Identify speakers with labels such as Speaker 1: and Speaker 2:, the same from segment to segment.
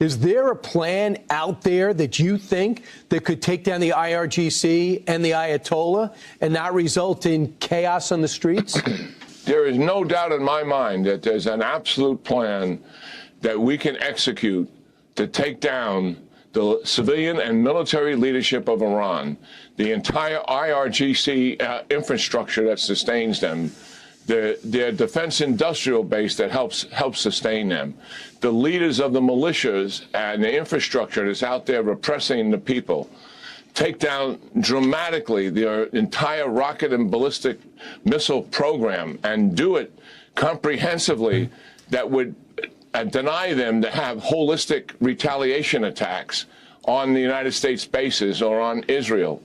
Speaker 1: Is there a plan out there that you think that could take down the IRGC and the Ayatollah and not result in chaos on the streets?
Speaker 2: There is no doubt in my mind that there's an absolute plan that we can execute to take down the civilian and military leadership of Iran, the entire IRGC infrastructure that sustains them, their defense industrial base that helps sustain them, the leaders of the militias and the infrastructure that's out there repressing the people, take down dramatically their entire rocket and ballistic missile program and do it comprehensively that would deny them to have holistic retaliation attacks on the United States bases or on Israel.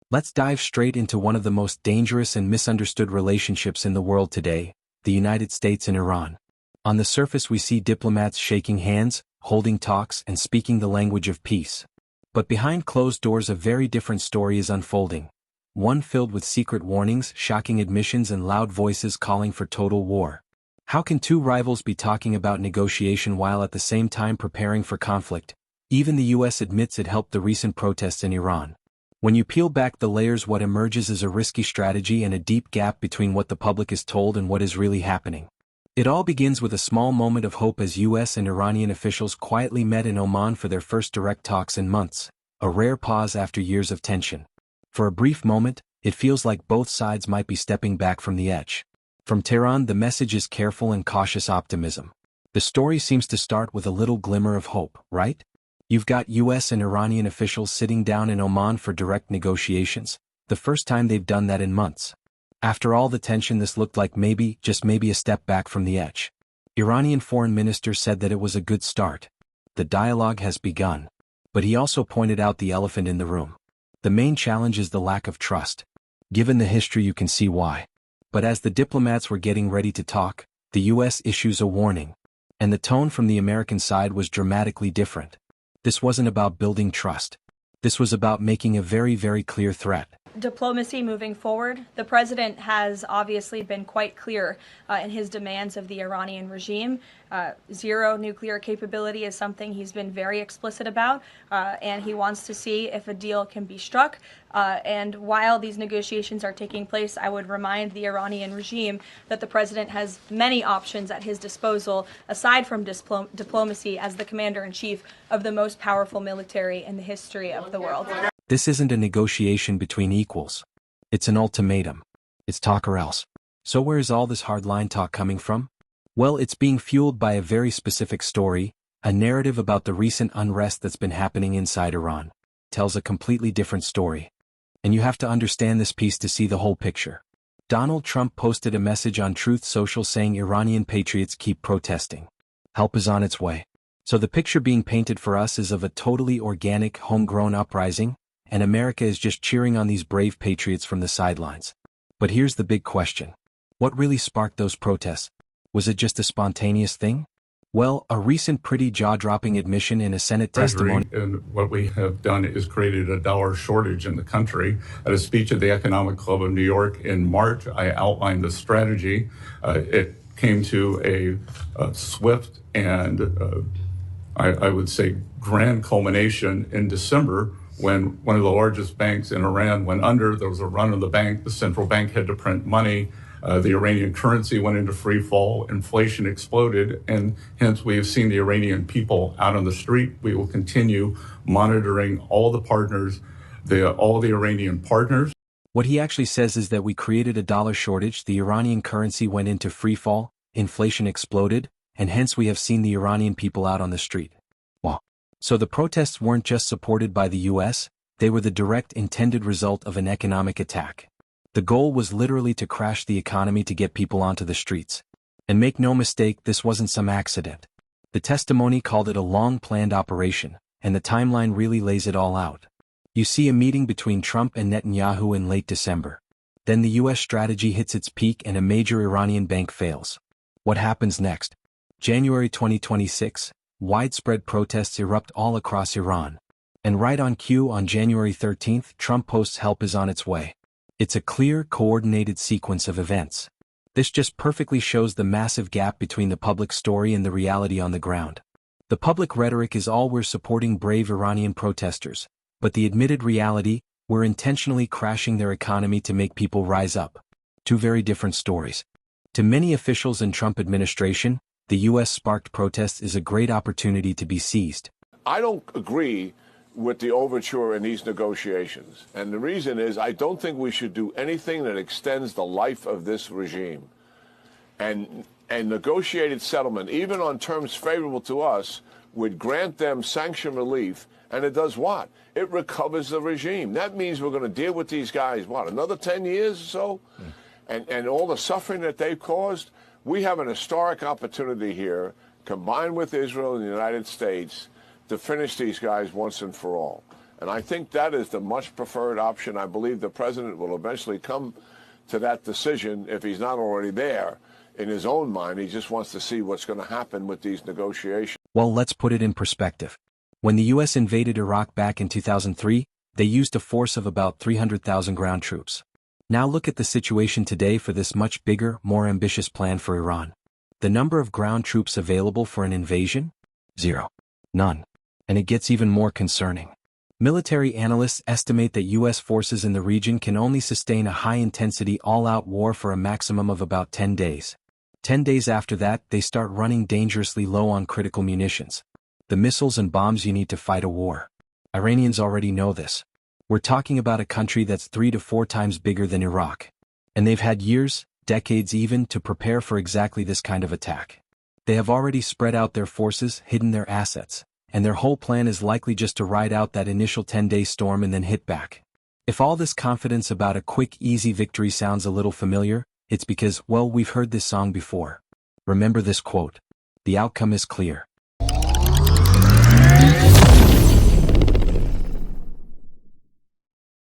Speaker 3: Let's dive straight into one of the most dangerous and misunderstood relationships in the world today, the United States and Iran. On the surface we see diplomats shaking hands, holding talks, and speaking the language of peace. But behind closed doors a very different story is unfolding. One filled with secret warnings, shocking admissions, and loud voices calling for total war. How can two rivals be talking about negotiation while at the same time preparing for conflict? Even the US admits it helped the recent protests in Iran. When you peel back the layers, what emerges is a risky strategy and a deep gap between what the public is told and what is really happening. It all begins with a small moment of hope as US and Iranian officials quietly met in Oman for their first direct talks in months, a rare pause after years of tension. For a brief moment, it feels like both sides might be stepping back from the edge. From Tehran, the message is careful and cautious optimism. The story seems to start with a little glimmer of hope, right? You've got US and Iranian officials sitting down in Oman for direct negotiations, the first time they've done that in months. After all the tension, this looked like maybe, just maybe, a step back from the edge. Iranian foreign minister said that it was a good start. The dialogue has begun. But he also pointed out the elephant in the room. The main challenge is the lack of trust. Given the history, you can see why. But as the diplomats were getting ready to talk, the US issues a warning. And the tone from the American side was dramatically different. This wasn't about building trust. This was about making a very, very clear threat.
Speaker 4: Diplomacy moving forward. The president has obviously been quite clear in his demands of the Iranian regime. Zero nuclear capability is something he's been very explicit about, and he wants to see if a deal can be struck. And while these negotiations are taking place, I would remind the Iranian regime that the president has many options at his disposal, aside from diplomacy, as the commander-in-chief of the most powerful military in the history of the world.
Speaker 3: This isn't a negotiation between equals. It's an ultimatum. It's talk or else. So where is all this hardline talk coming from? Well, it's being fueled by a very specific story, a narrative about the recent unrest that's been happening inside Iran. It tells a completely different story. And you have to understand this piece to see the whole picture. Donald Trump posted a message on Truth Social saying Iranian patriots keep protesting. Help is on its way. So the picture being painted for us is of a totally organic, homegrown uprising, and America is just cheering on these brave patriots from the sidelines. But here's the big question. What really sparked those protests? Was it just a spontaneous thing? Well, a recent pretty jaw-dropping admission in a Senate testimony.
Speaker 5: And what we have done is created a dollar shortage in the country. At a speech at the Economic Club of New York in March, I outlined the strategy. It came to a swift and, I would say, grand culmination in December, when one of the largest banks in Iran went under. There was a run on the bank. The central bank had to print money. The Iranian currency went into free fall. Inflation exploded. And hence, we have seen the Iranian people out on the street. We will continue monitoring all the partners, all the Iranian partners.
Speaker 3: What he actually says is that we created a dollar shortage, the Iranian currency went into free fall, inflation exploded, and hence we have seen the Iranian people out on the street. Wow. So the protests weren't just supported by the US, they were the direct intended result of an economic attack. The goal was literally to crash the economy to get people onto the streets. And make no mistake, this wasn't some accident. The testimony called it a long-planned operation, and the timeline really lays it all out. You see a meeting between Trump and Netanyahu in late December. Then the US strategy hits its peak and a major Iranian bank fails. What happens next? January 2026. Widespread protests erupt all across Iran. And right on cue on January 13th, Trump posts help is on its way. It's a clear, coordinated sequence of events. This just perfectly shows the massive gap between the public story and the reality on the ground. The public rhetoric is all we're supporting brave Iranian protesters, but the admitted reality, we're intentionally crashing their economy to make people rise up. Two very different stories. To many officials in Trump administration, the U.S.-sparked protest is a great opportunity to be seized.
Speaker 2: I don't agree with the overture in these negotiations. And the reason is I don't think we should do anything that extends the life of this regime. And negotiated settlement, even on terms favorable to us, would grant them sanction relief. And it does what? It recovers the regime. That means we're going to deal with these guys, what, another 10 years or so? And all the suffering that they've caused? We have an historic opportunity here, combined with Israel and the United States, to finish these guys once and for all. And I think that is the much preferred option. I believe the president will eventually come to that decision if he's not already there. In his own mind, he just wants to see what's going to happen with these negotiations.
Speaker 3: Well, let's put it in perspective. When the U.S. invaded Iraq back in 2003, they used a force of about 300,000 ground troops. Now look at the situation today for this much bigger, more ambitious plan for Iran. The number of ground troops available for an invasion? Zero. None. And it gets even more concerning. Military analysts estimate that U.S. forces in the region can only sustain a high-intensity all-out war for a maximum of about 10 days. 10 days after that, they start running dangerously low on critical munitions. The missiles and bombs you need to fight a war. Iranians already know this. We're talking about a country that's 3 to 4 times bigger than Iraq. And they've had years, decades even, to prepare for exactly this kind of attack. They have already spread out their forces, hidden their assets, and their whole plan is likely just to ride out that initial 10-day storm and then hit back. If all this confidence about a quick, easy victory sounds a little familiar, it's because, well, we've heard this song before. Remember this quote. The outcome is clear.